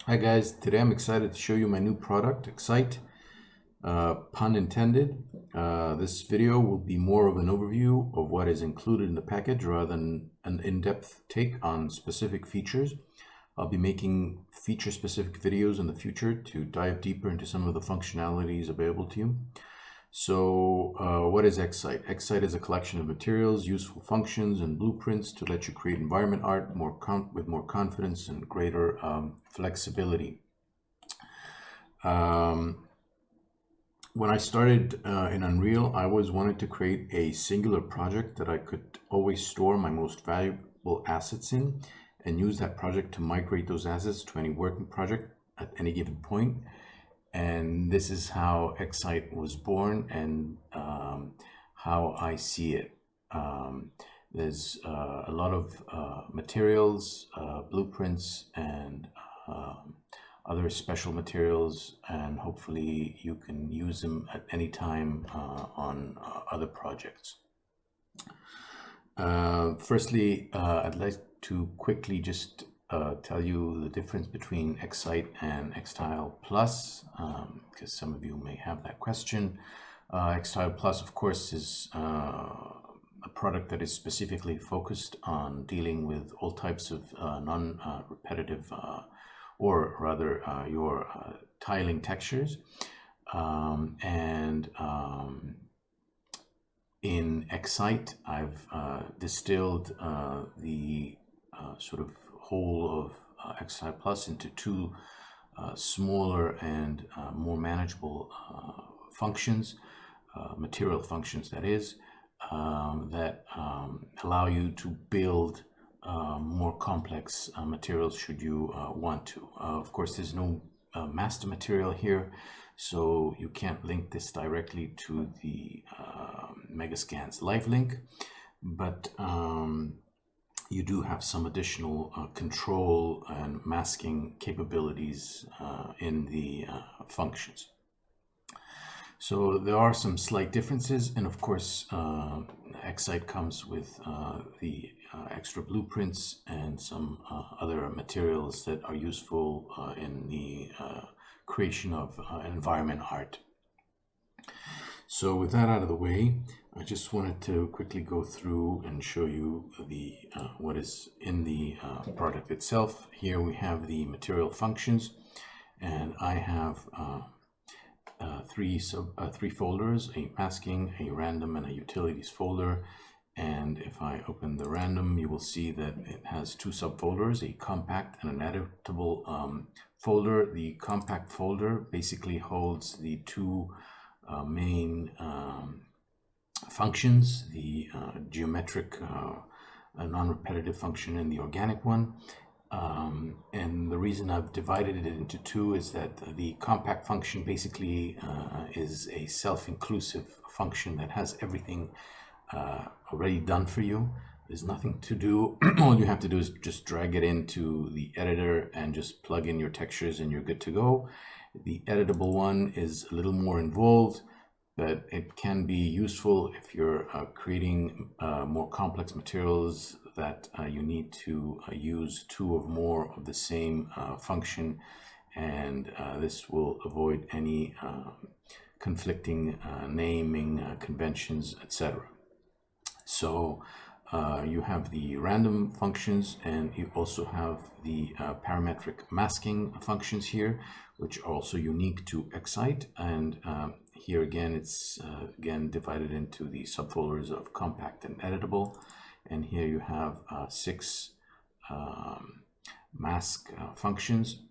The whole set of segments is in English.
Hi guys, today I'm excited to show you my new product, Exsite. Pun intended. This video will be more of an overview of what is included in the package rather than an in-depth take on specific features. I'll be making feature-specific videos in the future to dive deeper into some of the functionalities available to you. So what is Exsite? Exsite is a collection of materials, useful functions, and blueprints to let you create environment art with more confidence and greater flexibility. When I started in Unreal, I always wanted to create a singular project that I could always store my most valuable assets in and use that project to migrate those assets to any working project at any given point. And this is how Exsite was born and how I see it. There's a lot of materials, blueprints, and other special materials, and hopefully you can use them at any time on other projects. Firstly, I'd like to quickly just tell you the difference between Exsite and Xtile Plus, because some of you may have that question. Xtile Plus, of course, is a product that is specifically focused on dealing with all types of non-repetitive, or rather your tiling textures. In Exsite, I've distilled the sort of whole of Xtile Plus into two smaller and more manageable functions, material functions that is, that allow you to build more complex materials should you want to. Of course, there's no master material here, so you can't link this directly to the Megascans livelink, but you do have some additional control and masking capabilities in the functions. So there are some slight differences, and of course Exsite comes with the extra blueprints and some other materials that are useful in the creation of environment art. So with that out of the way, I just wanted to quickly go through and show you the what is in the product itself. Here we have the material functions, and I have three folders: a masking, a random, and a utilities folder. And if I open the random, you will see that it has two subfolders, a compact and an editable folder. The compact folder basically holds the two main functions, the geometric non-repetitive function and the organic one. And the reason I've divided it into two is that the compact function basically is a self-inclusive function that has everything already done for you. There's nothing to do. All you have to do is just drag it into the editor and just plug in your textures and you're good to go. The editable one is a little more involved, but it can be useful if you're creating more complex materials that you need to use two or more of the same function, and this will avoid any conflicting naming conventions, etc. So you have the random functions, and you also have the parametric masking functions here, which are also unique to Exsite. And here again, it's again divided into the subfolders of compact and editable. And here you have 6 mask functions.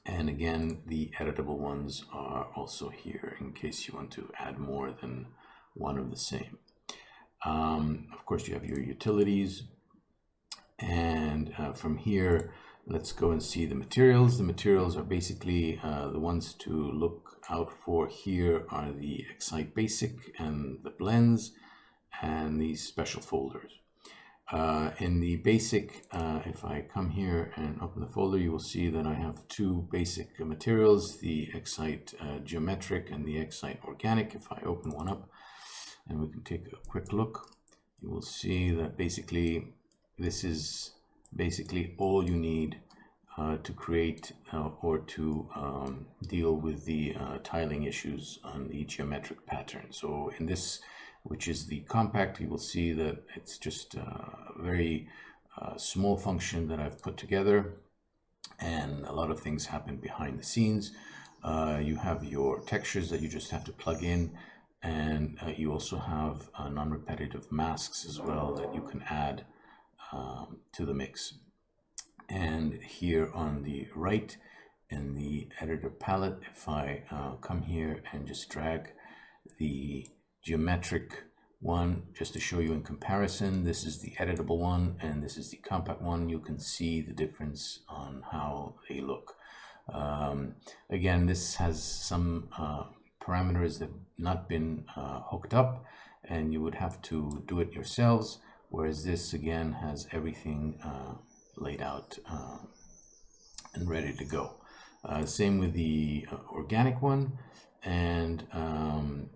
And again, the editable ones are also here in case you want to add more than one of the same. Of course, you have your utilities, and from here, let's go and see the materials. The materials are basically the ones to look out for. Here are the Exsite Basic and the blends and these special folders. In the basic, if I come here and open the folder, you will see that I have two basic materials, the Exsite Geometric and the Exsite Organic. If I open one up, and we can take a quick look, you will see that basically this is basically all you need to create or to deal with the tiling issues on the geometric pattern. So in this, which is the compact, you will see that it's just a very small function that I've put together, and a lot of things happen behind the scenes. You have your textures that you just have to plug in, and you also have non-repetitive masks as well that you can add to the mix. And here on the right in the editor palette, if I come here and just drag the geometric one just to show you in comparison, this is the editable one and this is the compact one, you can see the difference on how they look. Again, this has some parameters that have not been hooked up, and you would have to do it yourselves, whereas this again has everything laid out and ready to go. Same with the organic one, and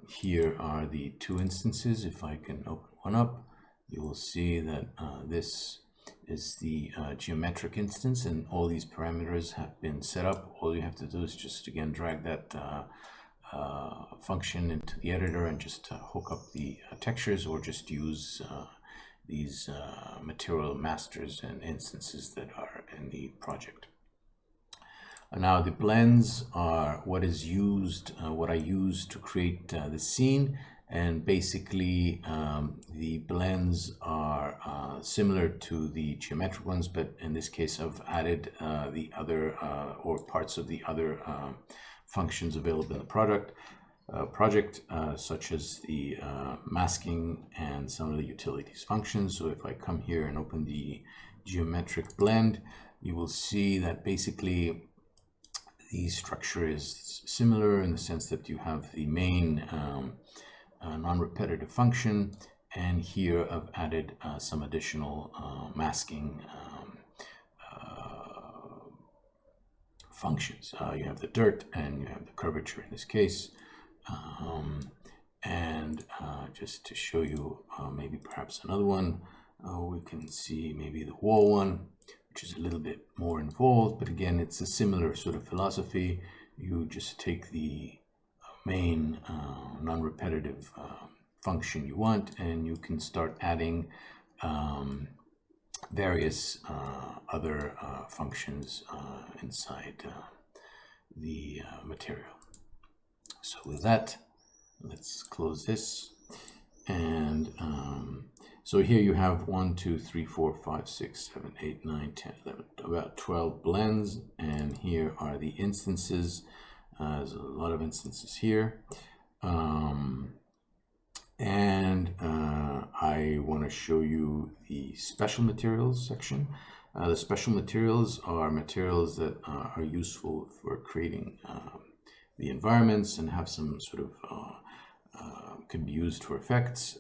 here are the two instances. If I can open one up, you will see that this is the geometric instance, and all these parameters have been set up. All you have to do is just again drag that function into the editor and just hook up the textures, or just use these material masters and instances that are in the project. Now the blends are what is used, what I use to create the scene, and basically the blends are similar to the geometric ones, but in this case I've added the other or parts of the other functions available in the project, such as the masking and some of the utilities functions. So if I come here and open the geometric blend, you will see that basically the structure is similar in the sense that you have the main non-repetitive function, and here I've added some additional masking functions. You have the dirt and you have the curvature in this case. And just to show you maybe perhaps another one, we can see maybe the wall one, which is a little bit more involved, but again it's a similar sort of philosophy. You just take the main non-repetitive function you want, and you can start adding various other functions inside the material. So with that, let's close this. And so here you have 1, 2, 3, 4, 5, 6, 7, 8, 9, 10, 11, about 12 blends. And here are the instances. There's a lot of instances here. I want to show you the special materials section. The special materials are materials that are useful for creating the environments and have some sort of can be used for effects.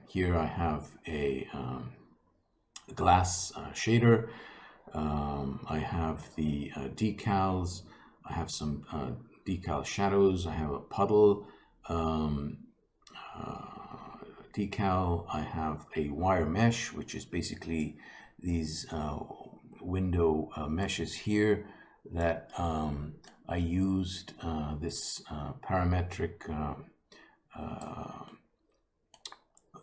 Here I have a glass shader. I have the decals. I have some decal shadows. I have a puddle decal. I have a wire mesh, which is basically these window meshes here that I used this parametric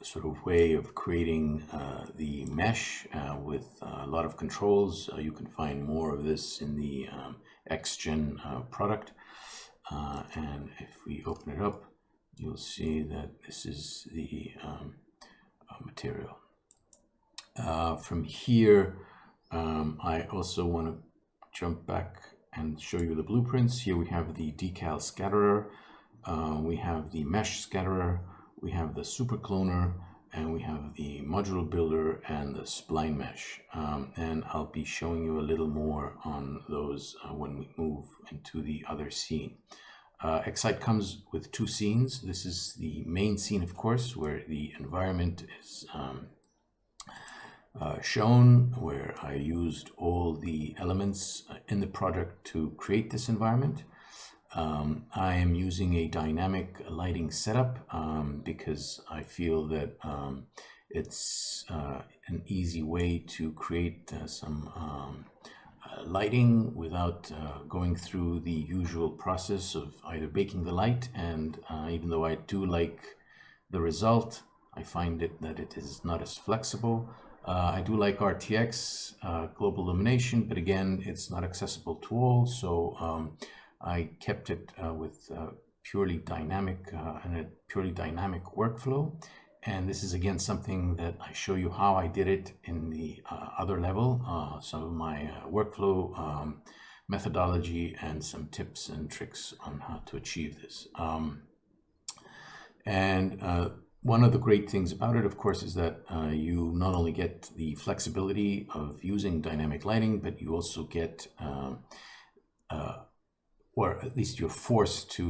sort of way of creating the mesh with a lot of controls. You can find more of this in the XGen product. And if we open it up, you'll see that this is the material. From here, I also want to jump back and show you the blueprints. Here we have the decal scatterer, we have the mesh scatterer, we have the super cloner, and we have the modular builder and the spline mesh. And I'll be showing you a little more on those when we move into the other scene. Exsite comes with two scenes. This is the main scene, of course, where the environment is shown, where I used all the elements in the product to create this environment. I am using a dynamic lighting setup because I feel that it's an easy way to create some lighting without going through the usual process of either baking the light, and even though I do like the result, I find that it is not as flexible. I do like RTX, global illumination, but again, it's not accessible to all, so I kept it with purely dynamic and a purely dynamic workflow. And this is again something that I show you how I did it in the other level, some of my workflow methodology and some tips and tricks on how to achieve this. One of the great things about it, of course, is that you not only get the flexibility of using dynamic lighting, but you also get, or at least you're forced to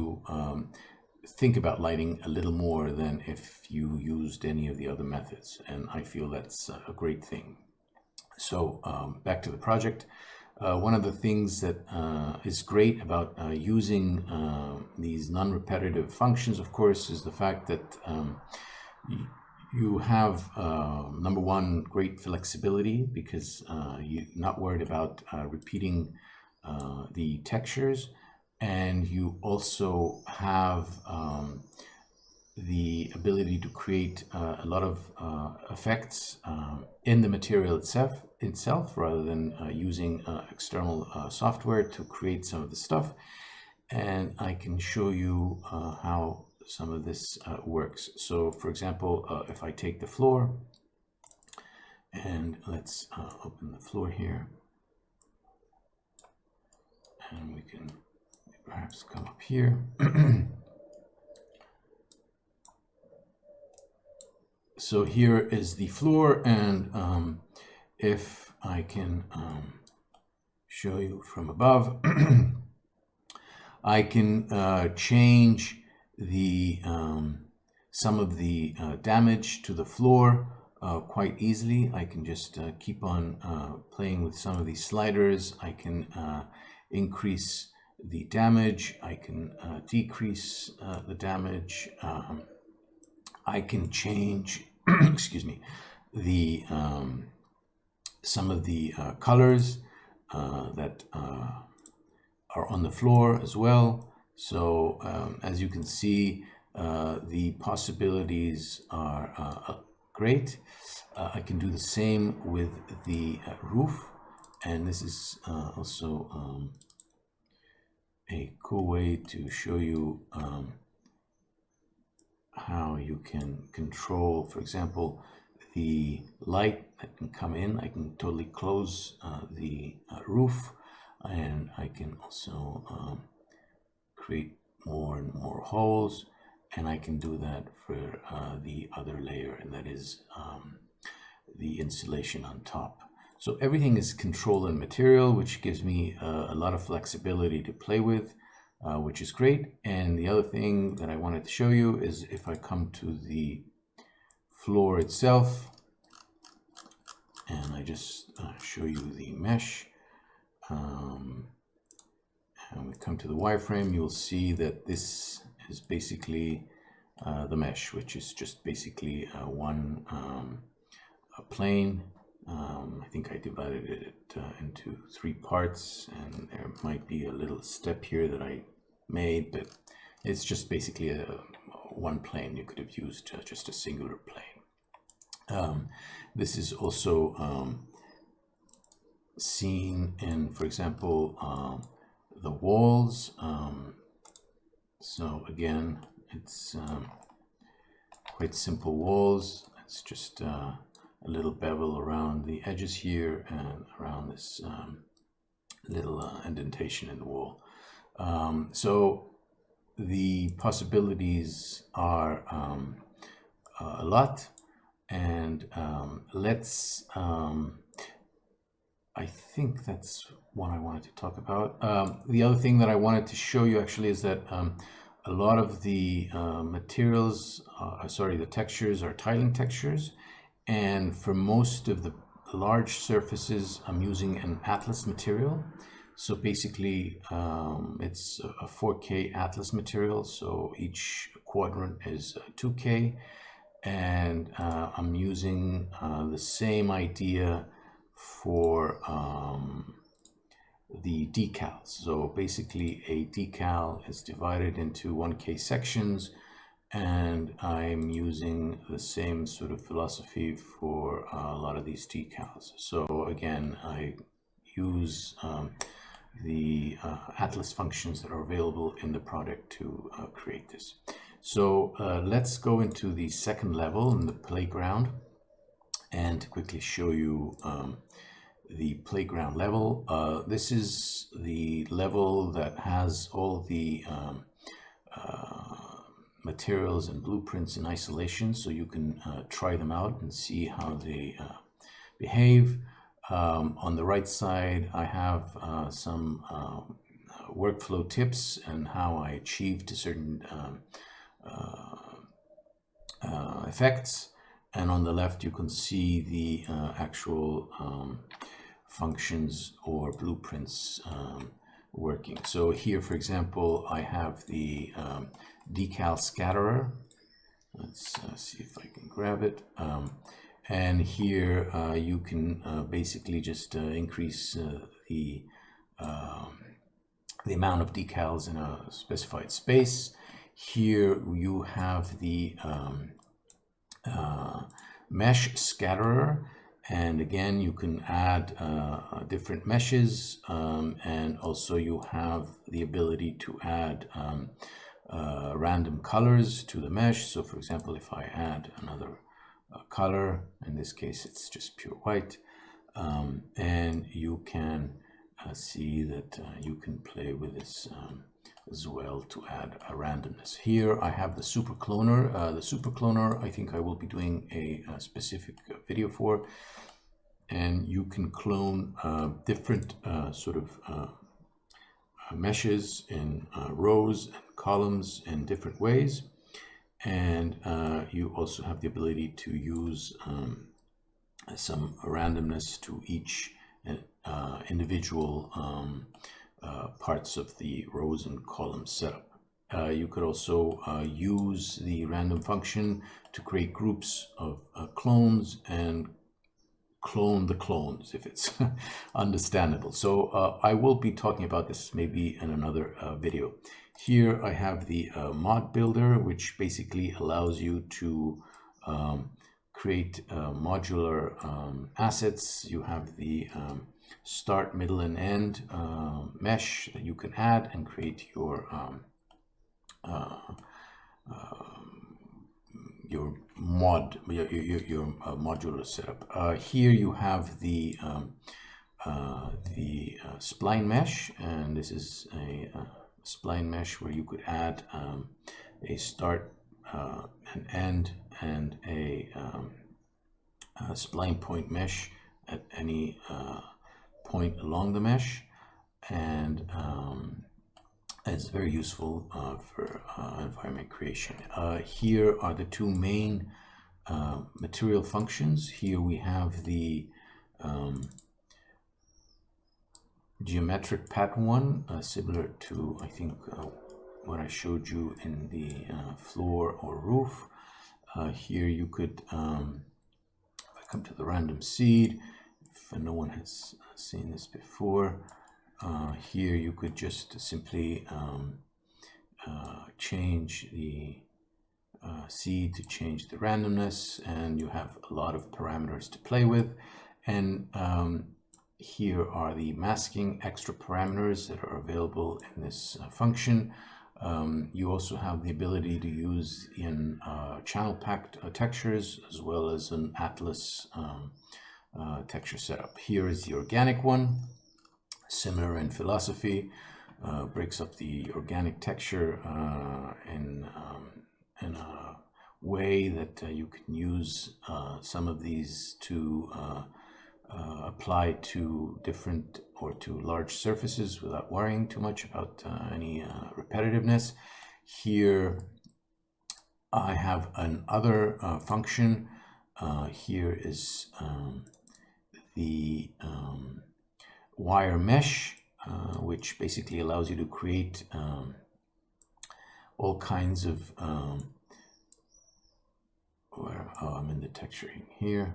think about lighting a little more than if you used any of the other methods. And I feel that's a great thing. So back to the project. One of the things that is great about using these non-repetitive functions, of course, is the fact that you have, number one, great flexibility, because you're not worried about repeating the textures, and you also have the ability to create a lot of effects in the material itself rather than using external software to create some of the stuff. And I can show you how some of this works. So for example, if I take the floor, and let's open the floor here, and we can perhaps come up here. So here is the floor, and if I can show you from above, I can change the some of the damage to the floor quite easily. I can just keep on playing with some of these sliders. I can increase the damage. I can decrease the damage. I can change, excuse me, the some of the colors that are on the floor as well. So as you can see, the possibilities are great. I can do the same with the roof, and this is also a cool way to show you how you can control, for example, the light that can come in. I can totally close the roof, and I can also create more and more holes, and I can do that for the other layer, and that is the insulation on top. So everything is controlled in material, which gives me a lot of flexibility to play with, which is great. And the other thing that I wanted to show you is if I come to the floor itself, and I just show you the mesh, and we come to the wireframe, you'll see that this is basically the mesh, which is just basically one plane. I think I divided it into 3 parts, and there might be a little step here that I made, but it's just basically one plane. You could have used just a singular plane. This is also seen in, for example, the walls. So again, it's quite simple walls. It's just a little bevel around the edges here and around this little indentation in the wall. So the possibilities are a lot, and let's I think that's what I wanted to talk about. The other thing that I wanted to show you actually is that a lot of the materials, the textures are tiling textures, and for most of the large surfaces I'm using an Atlas material. So basically it's a 4K Atlas material, so each quadrant is 2K, and I'm using the same idea for the decals. So basically a decal is divided into 1K sections, and I'm using the same sort of philosophy for a lot of these decals. So again, I use the Atlas functions that are available in the product to create this. So let's go into the second level in the playground and quickly show you the playground level. This is the level that has all the materials and blueprints in isolation, so you can try them out and see how they behave. On the right side, I have some workflow tips and how I achieved certain effects. And on the left, you can see the actual functions or blueprints working. So here, for example, I have the decal scatterer. Let's see if I can grab it. And here you can basically just increase the amount of decals in a specified space. Here you have the mesh scatterer, and again you can add different meshes, and also you have the ability to add random colors to the mesh. So for example, if I add another color, in this case it's just pure white, and you can see that you can play with this as well to add a randomness. Here I have the super cloner. The super cloner I think I will be doing a specific video for, and you can clone different sort of meshes in rows and columns in different ways, and you also have the ability to use some randomness to each individual parts of the rows and columns setup. You could also use the random function to create groups of clones and clone the clones if it's understandable. So I will be talking about this maybe in another video. Here I have the mod builder, which basically allows you to create modular assets. You have the start, middle, and end mesh that you can add and create your modular setup. Here you have the spline mesh, and this is a spline mesh where you could add a start, an end, and a spline point mesh at any point along the mesh, and it's very useful for environment creation. Here are the two main material functions. Here we have the geometric pattern one, similar to I think what I showed you in the floor or roof. Here you could, if I come to the random seed, if no one has seen this before, here you could just simply change the seed to change the randomness, and you have a lot of parameters to play with. And here are the masking extra parameters that are available in this function. You also have the ability to use in channel packed textures as well as an Atlas texture setup. Here is the organic one, similar in philosophy, breaks up the organic texture in a way that you can use some of these to apply to different or to large surfaces without worrying too much about any repetitiveness. Here I have another function. Here is the wire mesh, which basically allows you to create all kinds of I'm in the texturing here.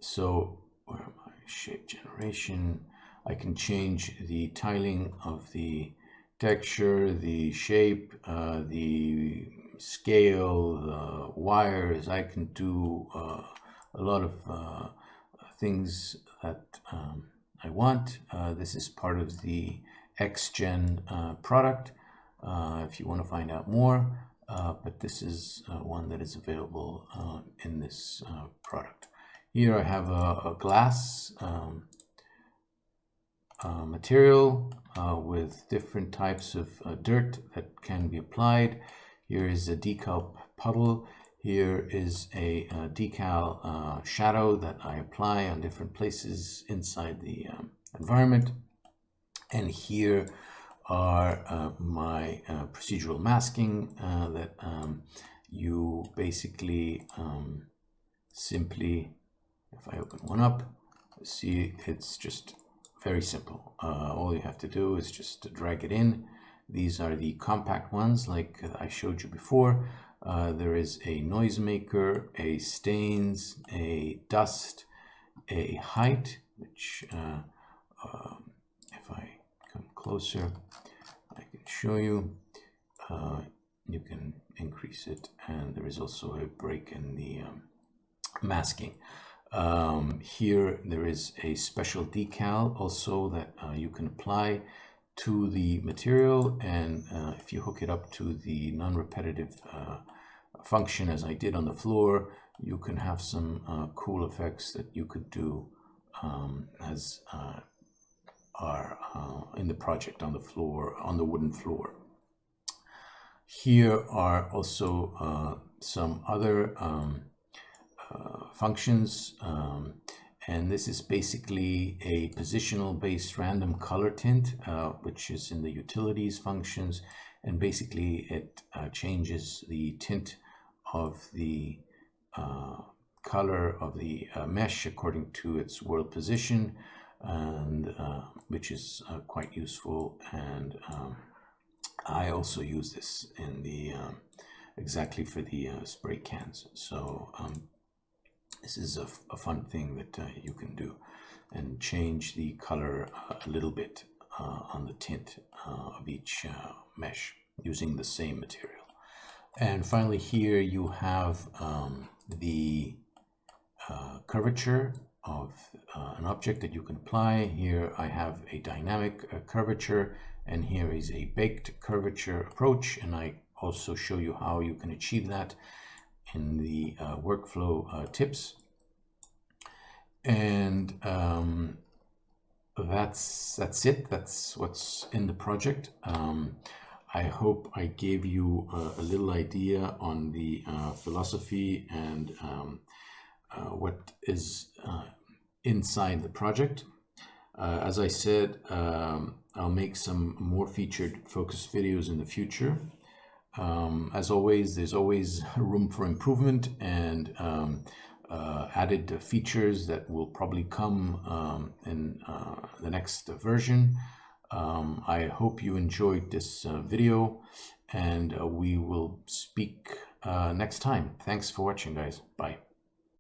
So where am I? Shape generation. I can change the tiling of the texture, the shape, the scale, the wires. I can do a lot of things that I want. This is part of the XGen product if you want to find out more, but this is one that is available in this product. Here I have a glass material with different types of dirt that can be applied. Here is a decal puddle. Here is a decal shadow that I apply on different places inside the environment. And here are my procedural masking that you basically simply, if I open one up, see it's just very simple. All you have to do is just drag it in. These are the compact ones like I showed you before. There is a noisemaker, a stains, a dust, a height, which if I come closer, I can show you. You can increase it, and there is also a break in the masking. Here there is a special decal also that you can apply to the material, and if you hook it up to the non-repetitive function as I did on the floor, you can have some cool effects that you could do as are in the project on the floor, on the wooden floor. Here are also some other functions, and this is basically a positional based random color tint, which is in the utilities functions, and basically it changes the tint of the color of the mesh according to its world position, and which is quite useful. And I also use this in the exactly for the spray cans. So this is a fun thing that you can do, and change the color a little bit on the tint of each mesh using the same material. And finally here you have the curvature of an object that you can apply. Here I have a dynamic curvature, and here is a baked curvature approach, and I also show you how you can achieve that in the workflow tips. And that's it. That's what's in the project. I hope I gave you a little idea on the philosophy and what is inside the project. As I said, I'll make some more featured focus videos in the future. As always, there's always room for improvement and added features that will probably come in the next version. I hope you enjoyed this video, and we will speak next time. Thanks for watching, guys. Bye.